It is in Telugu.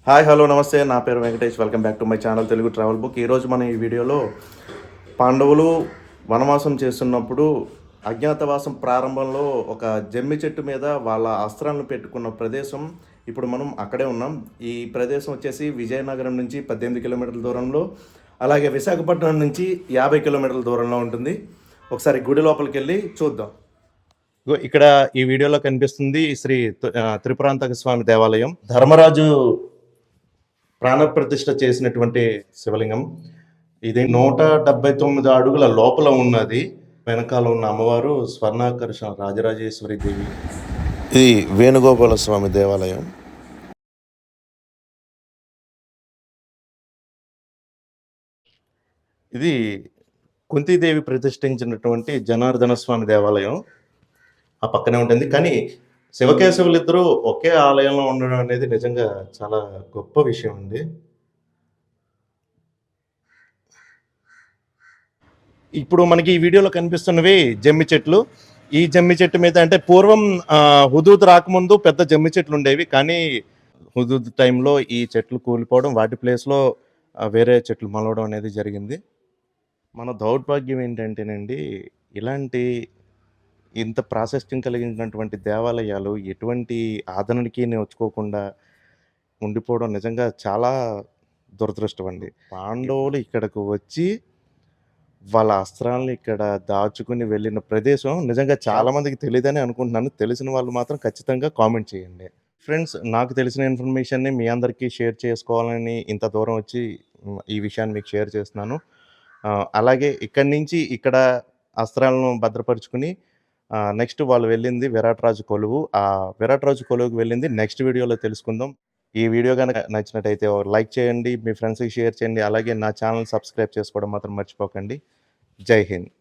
హాయ్ హలో నమస్తే, నా పేరు Venkatesh. Welcome back to my channel Telugu travel book. ఈరోజు మనం ఈ వీడియోలో పాండవులు వనవాసం చేస్తున్నప్పుడు అజ్ఞాతవాసం ప్రారంభంలో ఒక జమ్మి చెట్టు మీద వాళ్ళ అస్త్రాలను పెట్టుకున్న ప్రదేశం, ఇప్పుడు మనం అక్కడే ఉన్నాం. ఈ ప్రదేశం వచ్చేసి విజయనగరం నుంచి 18 కిలోమీటర్ల దూరంలో, అలాగే విశాఖపట్నం నుంచి 50 కిలోమీటర్ల దూరంలో ఉంటుంది. ఒకసారి గుడి లోపలికి వెళ్ళి చూద్దాం. ఇక్కడ ఈ వీడియోలో కనిపిస్తుంది శ్రీ త్రిపురాంతక స్వామి దేవాలయం. ధర్మరాజు ప్రాణప్రతిష్ఠ చేసినటువంటి శివలింగం ఇది. 179 అడుగుల లోపల ఉన్నది. వెనకాల ఉన్న అమ్మవారు స్వర్ణాకర్షణ రాజరాజేశ్వరి దేవి. ఇది వేణుగోపాల స్వామి దేవాలయం. ఇది కుంతీదేవి ప్రతిష్ఠించినటువంటి జనార్దన స్వామి దేవాలయం ఆ పక్కనే ఉంటుంది. కానీ శివకేశవులు ఇద్దరూ ఒకే ఆలయంలో ఉండడం అనేది నిజంగా చాలా గొప్ప విషయం అండి. ఇప్పుడు మనకి ఈ వీడియోలో కనిపిస్తున్నవి జమ్మి చెట్లు. ఈ జమ్మి చెట్టు మీద అంటే పూర్వం హుదూద్ రాకముందు పెద్ద జమ్మి చెట్లు ఉండేవి. కానీ హుదూద్ టైంలో ఈ చెట్లు కూలిపోవడం, వాటి ప్లేస్లో వేరే చెట్లు మొలవడం అనేది జరిగింది. మన దౌర్భాగ్యం ఏంటంటేనండి, ఇలాంటి ఇంత ప్రాశస్త్యం కలిగినటువంటి దేవాలయాలు ఎటువంటి ఆదరణకి నోచుకోకుండా ఉండిపోవడం నిజంగా చాలా దురదృష్టం అండి. పాండవులు ఇక్కడకు వచ్చి వాళ్ళ అస్త్రాలను ఇక్కడ దాచుకుని వెళ్ళిన ప్రదేశం నిజంగా చాలా మందికి తెలియదని అనుకుంటున్నాను. తెలిసిన వాళ్ళు మాత్రం ఖచ్చితంగా కామెంట్ చేయండి. ఫ్రెండ్స్, నాకు తెలిసిన ఇన్ఫర్మేషన్ని మీ అందరికీ షేర్ చేసుకోవాలని ఇంత దూరం వచ్చి ఈ విషయాన్ని మీకు షేర్ చేస్తున్నాను. అలాగే ఇక్కడి నుంచి ఇక్కడ అస్త్రాలను భద్రపరుచుకుని నెక్స్ట్ వాళ్ళు వెళ్ళింది విరాటరాజు కొలువు. ఆ విరాటరాజు కొలువుకి వెళ్ళింది నెక్స్ట్ వీడియోలో తెలుసుకుందాం. ఈ వీడియో కనుక నచ్చినట్టయితే లైక్ చేయండి, మీ ఫ్రెండ్స్కి షేర్ చేయండి. అలాగే నా ఛానల్ సబ్స్క్రైబ్ చేసుకోవడం మాత్రం మర్చిపోకండి. జై హింద్.